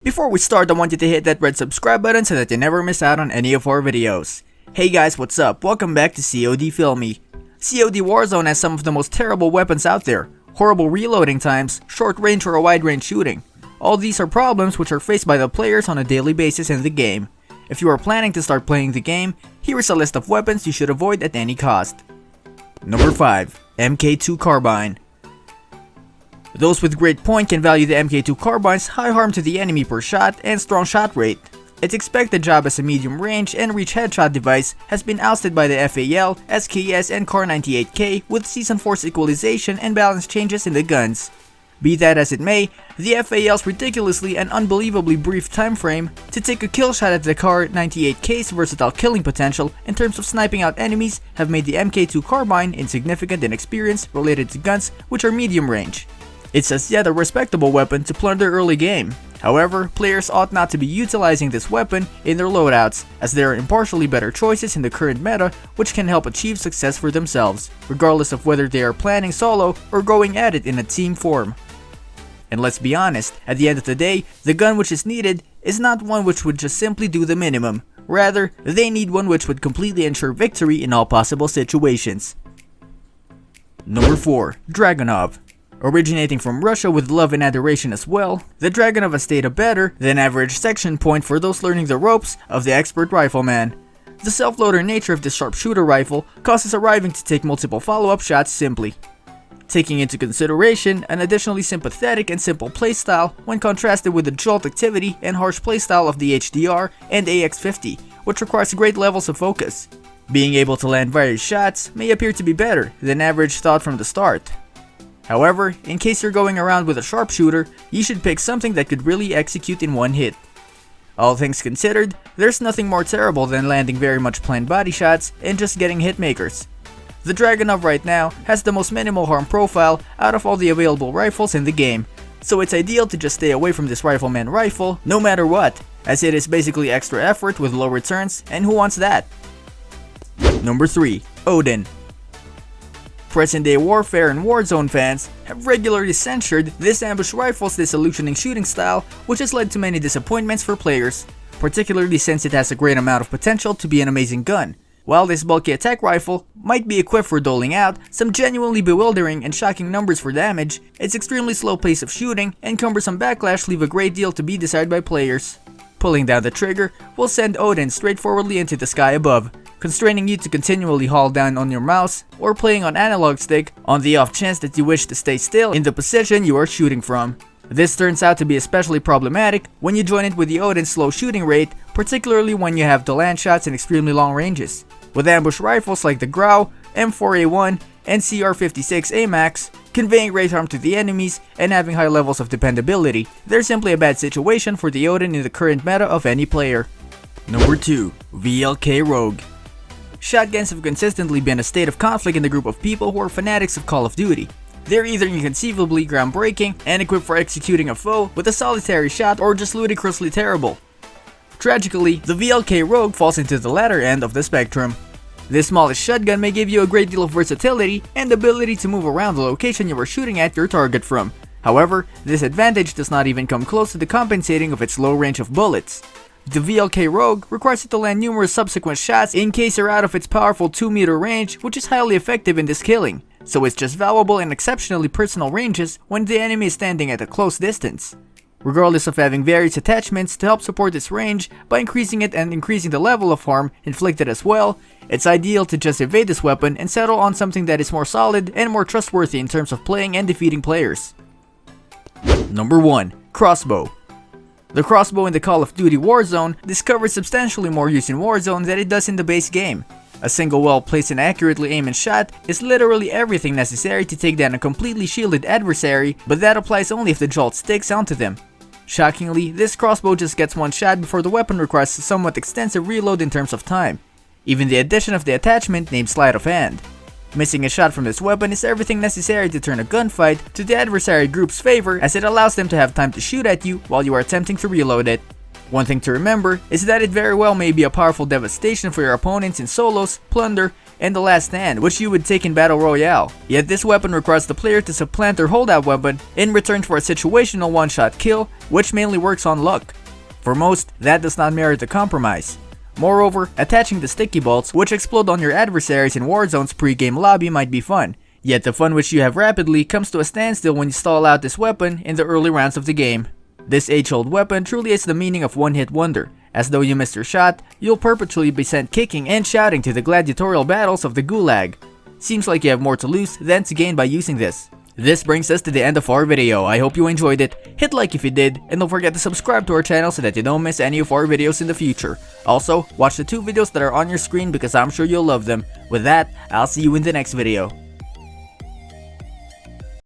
Before we start, I want you to hit that red subscribe button so that you never miss out on any of our videos. Hey guys, what's up? Welcome back to COD Filmy. COD Warzone has some of the most terrible weapons out there. Horrible reloading times, short range or wide range shooting. All these are problems which are faced by the players on a daily basis in the game. If you are planning to start playing the game, here is a list of weapons you should avoid at any cost. Number 5. MK2 Carbine. Those with great point can value the MK2 Carbine's high harm to the enemy per shot and strong shot rate. Its expected job as a medium range and reach headshot device has been ousted by the FAL, SKS and Kar98K with Season Force equalization and balance changes in the guns. Be that as it may, the FAL's ridiculously and unbelievably brief time frame to take a kill shot at the Kar98K's versatile killing potential in terms of sniping out enemies have made the MK2 Carbine insignificant in experience related to guns which are medium range. It's as yet a respectable weapon to plunder early game. However, players ought not to be utilizing this weapon in their loadouts, as there are impartially better choices in the current meta which can help achieve success for themselves, regardless of whether they are planning solo or going at it in a team form. And let's be honest, at the end of the day, the gun which is needed is not one which would just simply do the minimum. Rather, they need one which would completely ensure victory in all possible situations. Number 4. Dragunov. Originating from Russia with love and adoration as well, the Dragunov has stayed a better than average section point for those learning the ropes of the expert rifleman. The self-loader nature of this sharpshooter rifle causes arriving to take multiple follow-up shots simply. Taking into consideration an additionally sympathetic and simple playstyle when contrasted with the jolt activity and harsh playstyle of the HDR and AX50, which requires great levels of focus. Being able to land various shots may appear to be better than average thought from the start. However, in case you're going around with a sharpshooter, you should pick something that could really execute in one hit. All things considered, there's nothing more terrible than landing very much planned body shots and just getting hitmakers. The Dragunov right now has the most minimal harm profile out of all the available rifles in the game, so it's ideal to just stay away from this rifleman rifle no matter what, as it is basically extra effort with low returns, and who wants that? Number 3. Odin. Present-day warfare and Warzone fans have regularly censured this ambush rifle's disillusioning shooting style, which has led to many disappointments for players, particularly since it has a great amount of potential to be an amazing gun. While this bulky attack rifle might be equipped for doling out some genuinely bewildering and shocking numbers for damage, its extremely slow pace of shooting and cumbersome backlash leave a great deal to be desired by players. Pulling down the trigger will send Odin straightforwardly into the sky above, constraining you to continually haul down on your mouse or playing on analog stick on the off chance that you wish to stay still in the position you are shooting from. This turns out to be especially problematic when you join it with the Odin's slow shooting rate, particularly when you have to land shots in extremely long ranges. With ambush rifles like the Grau, M4A1, and CR56 AMAX conveying great harm to the enemies and having high levels of dependability, there's simply a bad situation for the Odin in the current meta of any player. Number 2. VLK Rogue. Shotguns have consistently been a state of conflict in the group of people who are fanatics of Call of Duty. They're either inconceivably groundbreaking and equipped for executing a foe with a solitary shot, or just ludicrously terrible. Tragically, the VLK Rogue falls into the latter end of the spectrum. This smallish shotgun may give you a great deal of versatility and ability to move around the location you are shooting at your target from. However, this advantage does not even come close to the compensating of its low range of bullets. The VLK Rogue requires it to land numerous subsequent shots in case you're out of its powerful 2-meter range, which is highly effective in this killing, so it's just valuable in exceptionally personal ranges when the enemy is standing at a close distance. Regardless of having various attachments to help support this range by increasing it and increasing the level of harm inflicted as well, it's ideal to just evade this weapon and settle on something that is more solid and more trustworthy in terms of playing and defeating players. Number 1. Crossbow. The crossbow in the Call of Duty Warzone discovers substantially more use in Warzone than it does in the base game. A single well-placed and accurately aimed shot is literally everything necessary to take down a completely shielded adversary, but that applies only if the jolt sticks onto them. Shockingly, this crossbow just gets one shot before the weapon requires a somewhat extensive reload in terms of time. Even the addition of the attachment named Sleight of Hand. Missing a shot from this weapon is everything necessary to turn a gunfight to the adversary group's favor, as it allows them to have time to shoot at you while you are attempting to reload it. One thing to remember is that it very well may be a powerful devastation for your opponents in solos, plunder, and the Last Stand, which you would take in Battle Royale. Yet this weapon requires the player to supplant their holdout weapon in return for a situational one-shot kill, which mainly works on luck. For most, that does not merit the compromise. Moreover, attaching the sticky bolts, which explode on your adversaries in Warzone's pre-game lobby, might be fun. Yet the fun which you have rapidly comes to a standstill when you stall out this weapon in the early rounds of the game. This age-old weapon truly is the meaning of one-hit wonder. As though you missed your shot, you'll perpetually be sent kicking and shouting to the gladiatorial battles of the Gulag. Seems like you have more to lose than to gain by using this. This brings us to the end of our video. I hope you enjoyed it. Hit like if you did, and don't forget to subscribe to our channel so that you don't miss any of our videos in the future. Also, watch the 2 videos that are on your screen because I'm sure you'll love them. With that, I'll see you in the next video.